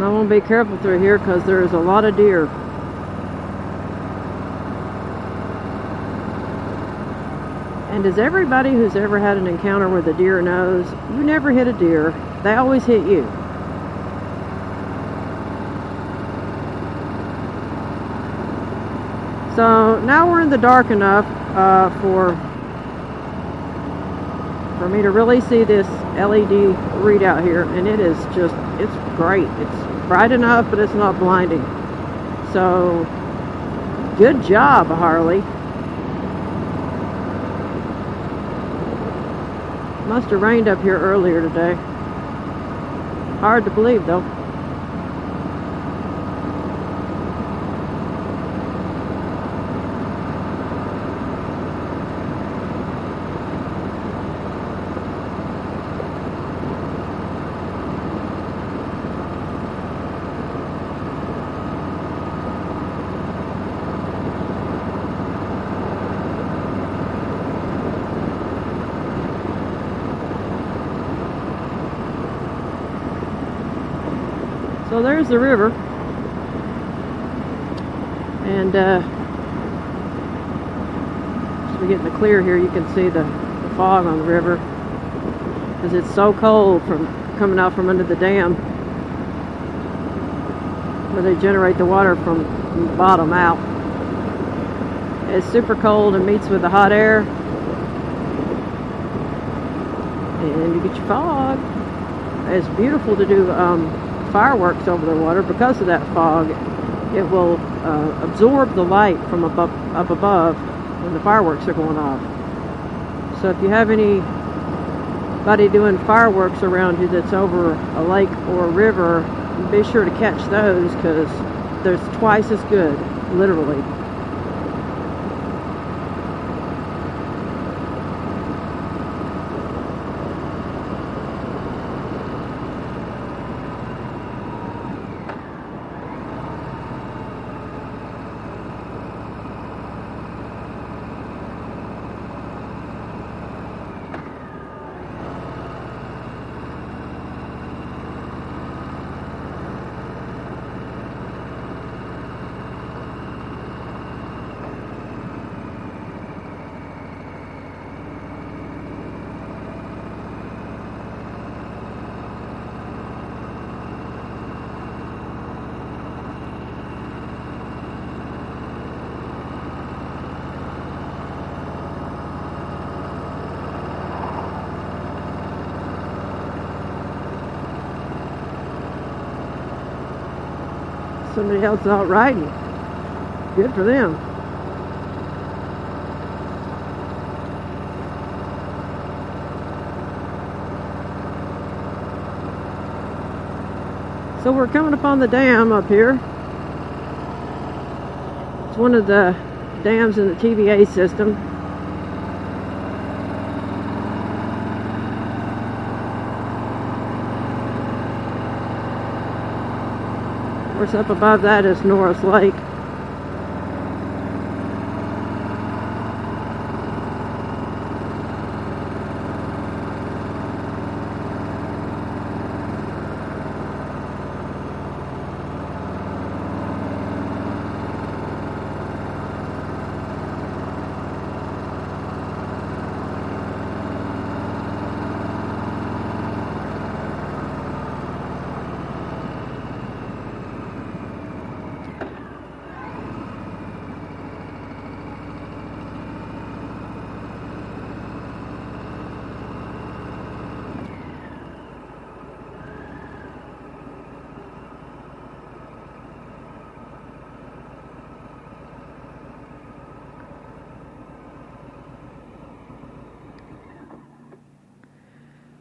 I want to be careful through here because there's a lot of deer. And as everybody who's ever had an encounter with a deer knows, you never hit a deer. They always hit you. So now we're in the dark enough for me to really see this LED readout here, and it is just, it's great. It's bright enough, but it's not blinding. So good job, Harley. Must have rained up here earlier today. Hard to believe though. So there's the river, and as we get in the clear here, you can see the fog on the river because it's so cold from coming out from under the dam where they generate the water from the bottom out. It's super cold and meets with the hot air, and you get your fog. It's beautiful to do fireworks over the water because of that fog. It will absorb the light from up above when the fireworks are going off. So if you have anybody doing fireworks around you that's over a lake or a river, be sure to catch those because there's twice as good, literally. Somebody else out riding. Good for them. So we're coming upon the dam up here. It's one of the dams in the TVA system. Of course, up above that is Norris Lake.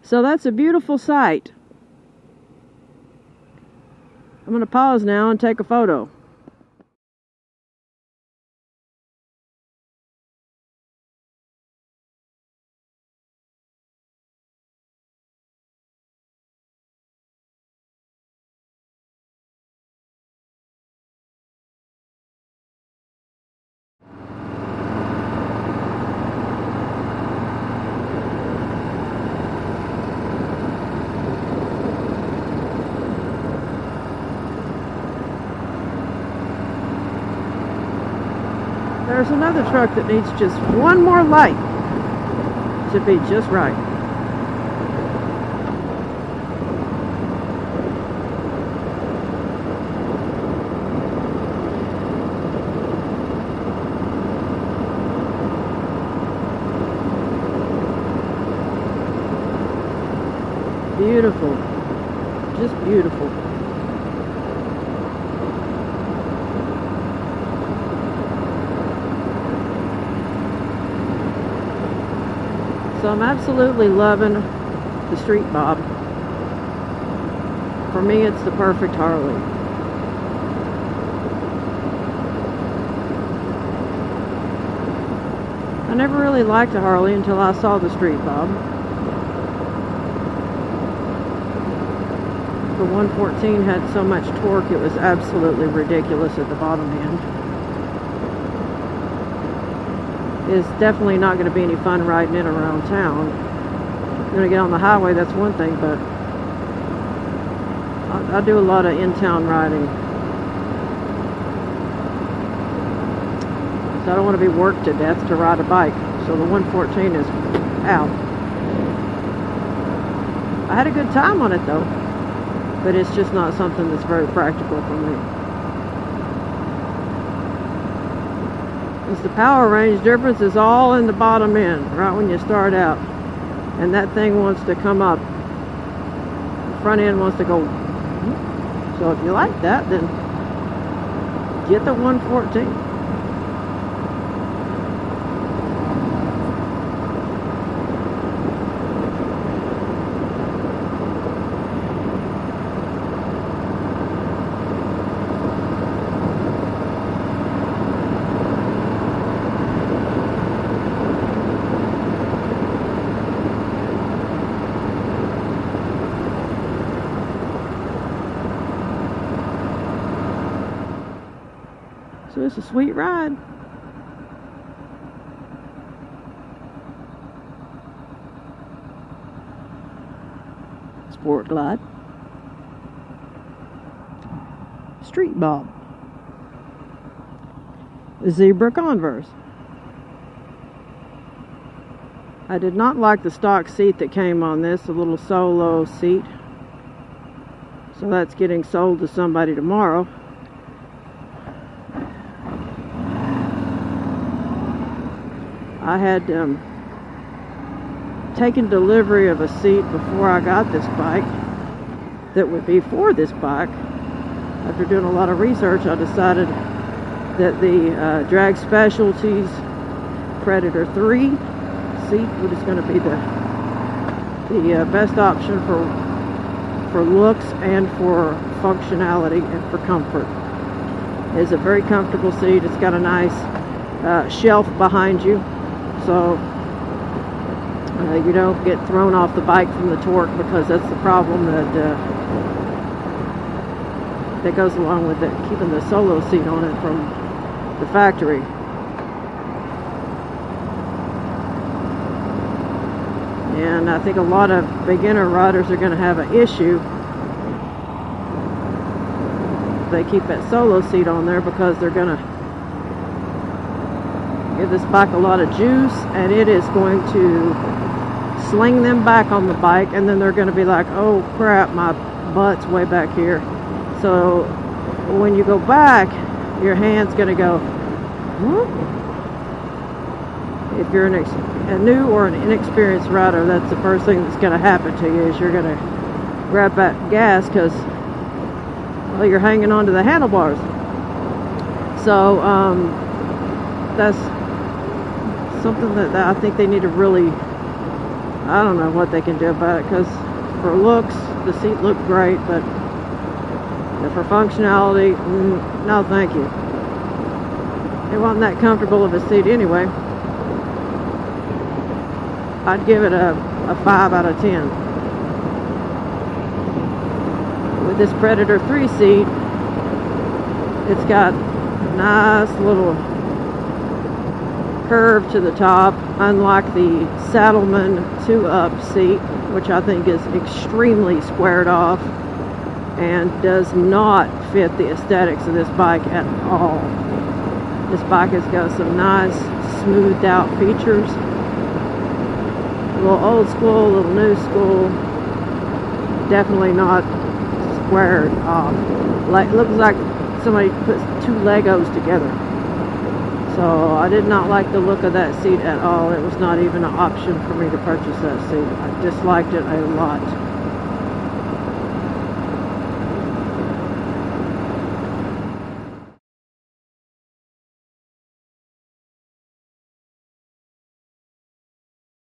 So that's a beautiful sight. I'm going to pause now and take a photo. another truck that needs just one more light to be just right. Beautiful. Just beautiful. So I'm absolutely loving the Street Bob. For me, it's the perfect Harley. I never really liked a Harley until I saw the Street Bob. The 114 had so much torque, it was absolutely ridiculous at the bottom end. It's definitely not going to be any fun riding it around town. You're going to get on the highway, that's one thing, but I do a lot of in-town riding. So I don't want to be worked to death to ride a bike. So the 114 is out. I had a good time on it though, but it's just not something that's very practical for me. It's the power range difference is all in the bottom end, right when you start out. And that thing wants to come up. The front end wants to go. So if you like that, then get the 114. So it's a sweet ride. Sport Glide. Street Bob. Zebra Converse. I did not like the stock seat that came on this, a little solo seat. So that's getting sold to somebody tomorrow. I had taken delivery of a seat before I got this bike that would be for this bike. After doing a lot of research, I decided that the drag Specialties Predator III seat was going to be the best option for looks and for functionality and for comfort. It's a very comfortable seat. It's got a nice shelf behind you, so you don't get thrown off the bike from the torque, because that's the problem that goes along with it, keeping the solo seat on it from the factory. And I think a lot of beginner riders are going to have an issue if they keep that solo seat on there, because they're going to give this bike a lot of juice, and it is going to sling them back on the bike, and then they're going to be like, oh crap, my butt's way back here. So when you go back, your hand's going to go whoop. If you're a new or an inexperienced rider, that's the first thing that's going to happen to you, is you're going to grab that gas, because well, you're hanging onto the handlebars. So that's something that I think they need to really, I don't know what they can do about it, because for looks, the seat looked great, but for functionality, no thank you. It wasn't that comfortable of a seat anyway. I'd give it a 5 out of 10. With this Predator 3 seat, it's got a nice little curve to the top, unlike the Saddleman 2-up seat, which I think is extremely squared off and does not fit the aesthetics of this bike at all. This bike has got some nice smoothed out features. A little old school, a little new school. Definitely not squared off. Like, looks like somebody put two Legos together. So I did not like the look of that seat at all. It was not even an option for me to purchase that seat. I disliked it a lot.